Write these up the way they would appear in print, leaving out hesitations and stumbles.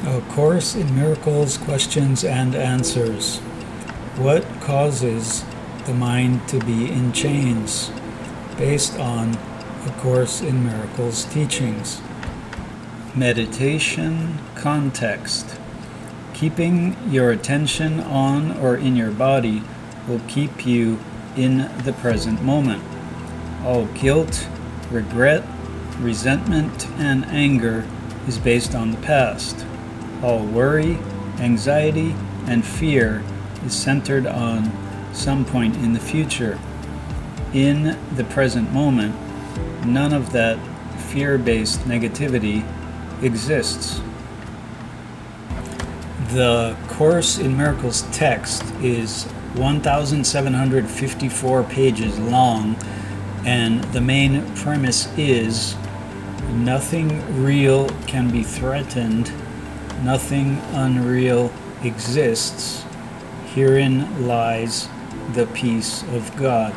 A Course in Miracles Questions and Answers. What causes the mind to be in chains? Based on A Course in Miracles teachings. Meditation context. Keeping your attention on or in your body will keep you in the present moment. All guilt, regret, resentment, and anger is based on the past. All worry, anxiety, and fear is centered on some point in the future. In the present moment, none of that fear-based negativity exists. The Course in Miracles text is 1,754 pages long, and the main premise is nothing real can be threatened. Nothing unreal exists. Herein lies the peace of God.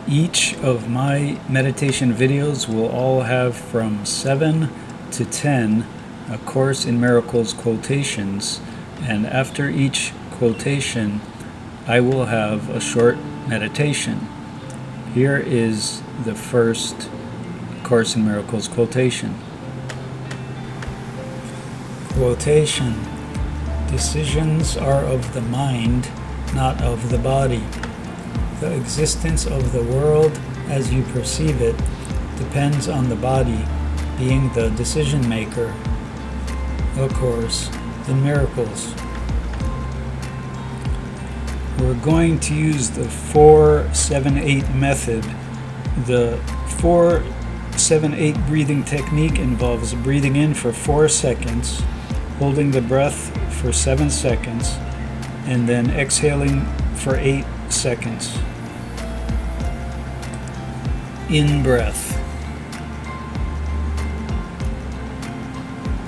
Each of my meditation videos will all have from 7 to 10 A Course in Miracles quotations, and after each quotation, I will have a short meditation. Here is the first Course in Miracles quotation. Quotation: Decisions are of the mind, not of the body. The existence of the world as you perceive it depends on the body being the decision maker. A Course in Miracles. We're going to use the 4-7-8 method. The 4-7-8 breathing technique involves breathing in for 4 seconds, holding the breath for 7 seconds, and then exhaling for 8 seconds. In breath.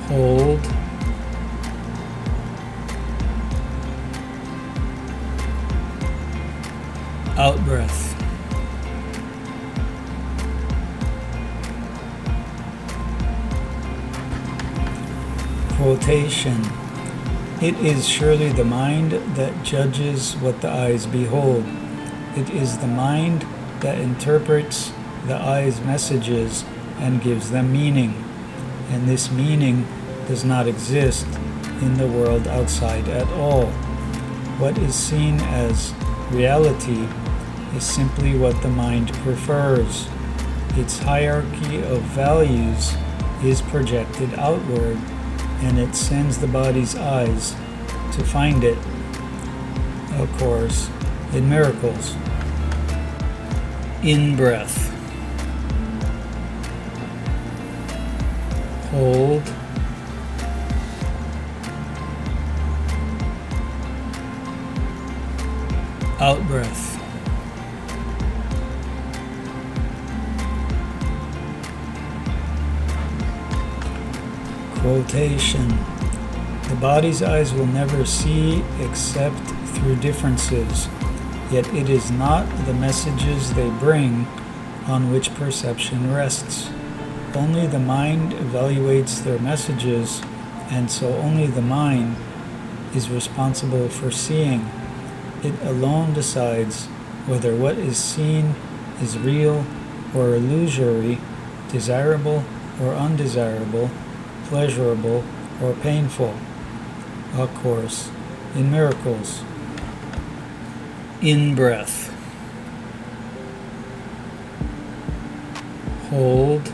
Hold. Out breath. Quotation: It is surely the mind that judges what the eyes behold. It is the mind that interprets the eye's messages and gives them meaning, and this meaning does not exist in the world outside at all. What is seen as reality is simply what the mind prefers. Its hierarchy of values is projected outward, and it sends the body's eyes to find it. A Course in Miracles. In breath. Hold. Out breath. Quotation: The body's eyes will never see except through differences, yet it is not the messages they bring on which perception rests. Only the mind evaluates their messages, and so only the mind is responsible for seeing. It alone decides whether what is seen is real or illusory, desirable or undesirable, pleasurable or painful. A Course in Miracles. In breath. Hold.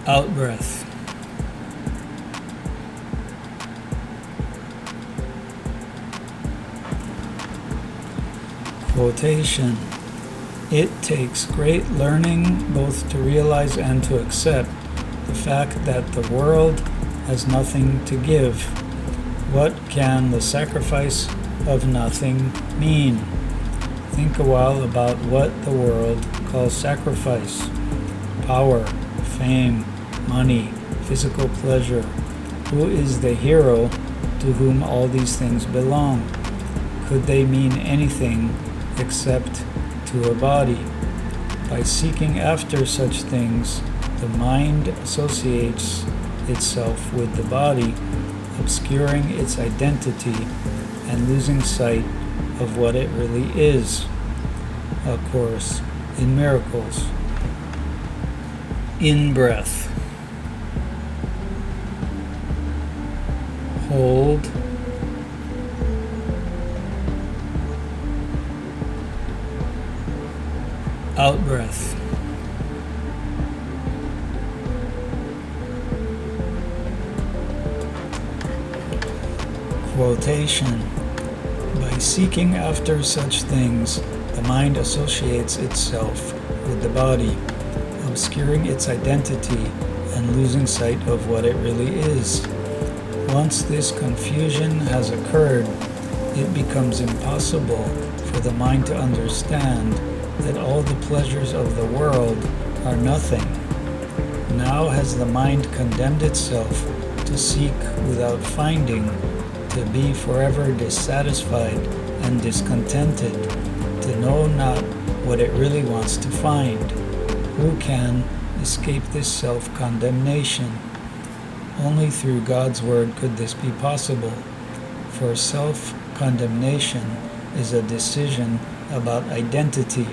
Out breath. Quotation: It takes great learning both to realize and to accept the fact that the world has nothing to give. What can the sacrifice of nothing mean? Think a while about what the world calls sacrifice: power, fame, money, physical pleasure. Who is the hero to whom all these things belong? Could they mean anything except to a body? By seeking after such things, the mind associates itself with the body, obscuring its identity and losing sight of what it really is. A Course in Miracles. In-breath. Hold. Out-breath. Quotation. By seeking after such things, the mind associates itself with the body, obscuring its identity and losing sight of what it really is. Once this confusion has occurred, it becomes impossible for the mind to understand that all the pleasures of the world are nothing. Now has the mind condemned itself to seek without finding, to be forever dissatisfied and discontented, to know not what it really wants to find. Who can escape this self-condemnation? Only through God's Word could this be possible, for self-condemnation is a decision about identity,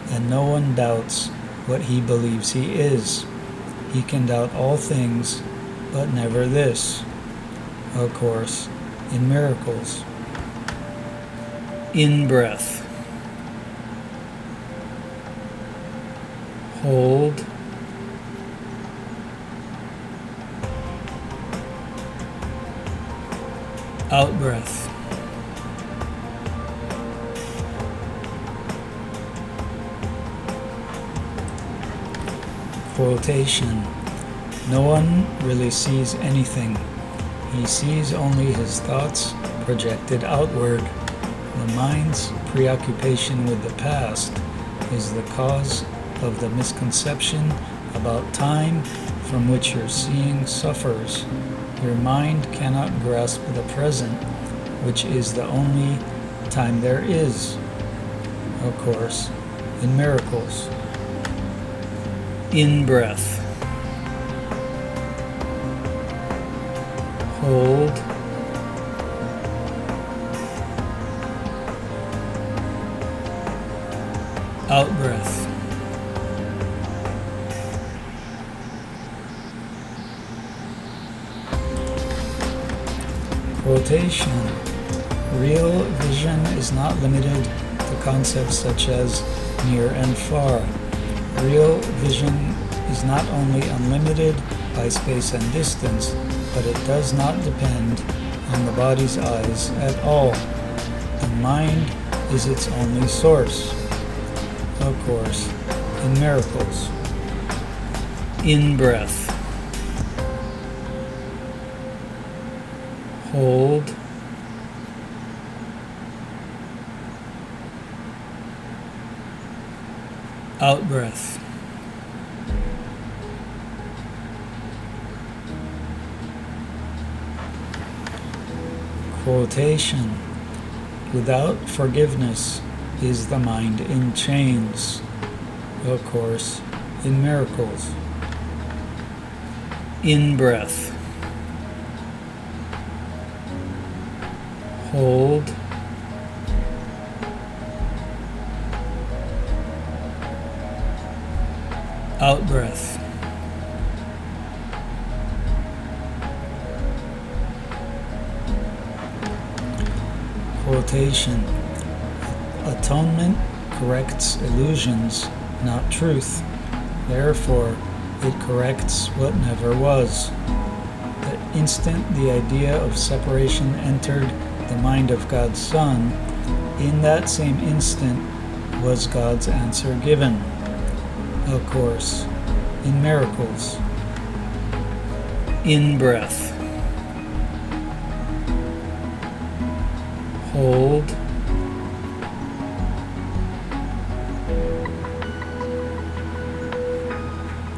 and no one doubts what he believes he is. He can doubt all things, but never this. A Course in Miracles. In-breath. Hold. Out-breath. Quotation. No one really sees anything. He sees only his thoughts projected outward. The mind's preoccupation with the past is the cause of the misconception about time from which your seeing suffers. Your mind cannot grasp the present, which is the only time there is. A Course in Miracles. In-breath. Hold. Out-breath. Quotation. Real vision is not limited to concepts such as near and far. Real vision is not only unlimited by space and distance, but it does not depend on the body's eyes at all. The mind is its only source. A Course in Miracles. In-breath. Hold. Out-breath. Quotation. Without forgiveness is the mind in chains. A Course in Miracles. In-breath. Hold. Out-breath. Quotation. Atonement corrects illusions, not truth. Therefore, it corrects what never was. The instant the idea of separation entered the mind of God's Son, in that same instant was God's answer given. A Course in Miracles. In-breath. Hold.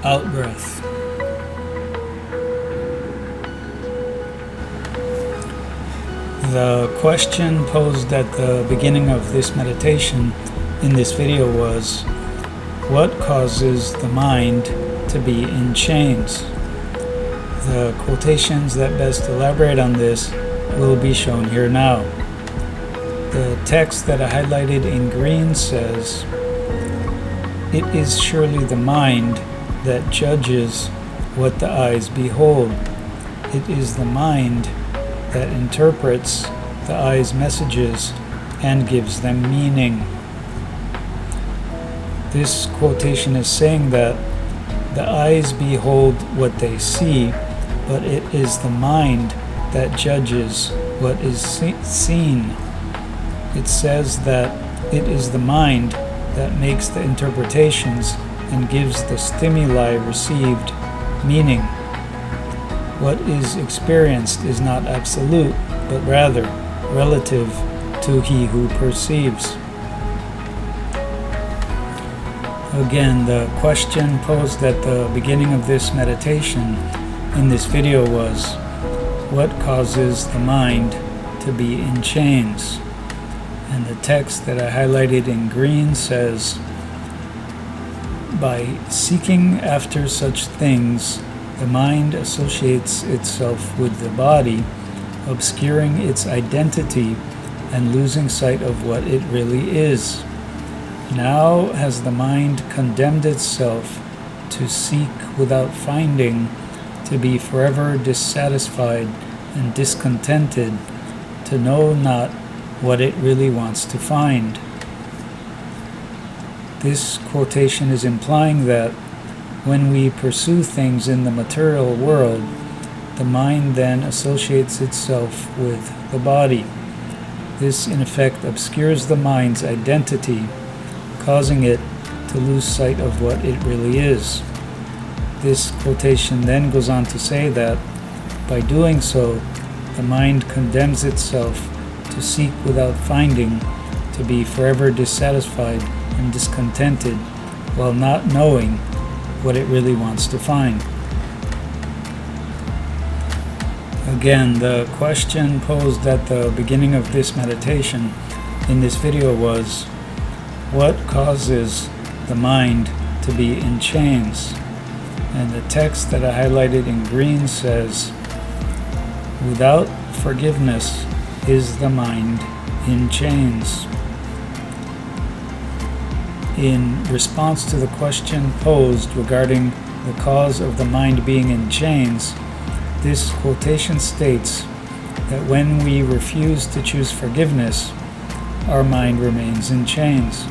Out-breath. The question posed at the beginning of this meditation in this video was, What causes the mind to be in chains? The quotations that best elaborate on this will be shown here now. The text that I highlighted in green says, "It is surely the mind that judges what the eyes behold. It is the mind that interprets the eyes' messages and gives them meaning." This quotation is saying that the eyes behold what they see, but it is the mind that judges what is seen. It says that it is the mind that makes the interpretations and gives the stimuli received meaning. What is experienced is not absolute, but rather relative to he who perceives. Again, the question posed at the beginning of this meditation in this video was, what causes the mind to be in chains? And the text that I highlighted in green says, "By seeking after such things, the mind associates itself with the body, obscuring its identity and losing sight of what it really is. Now has the mind condemned itself to seek without finding, to be forever dissatisfied and discontented, to know not what it really wants to find." This quotation is implying that when we pursue things in the material world, the mind then associates itself with the body. This, in effect, obscures the mind's identity, causing it to lose sight of what it really is. This quotation then goes on to say that by doing so, the mind condemns itself to seek without finding, to be forever dissatisfied and discontented, while not knowing what it really wants to find. Again, the question posed at the beginning of this meditation in this video was, what causes the mind to be in chains? And the text that I highlighted in green says, "Without forgiveness is the mind in chains." In response to the question posed regarding the cause of the mind being in chains, this quotation states that when we refuse to choose forgiveness, our mind remains in chains.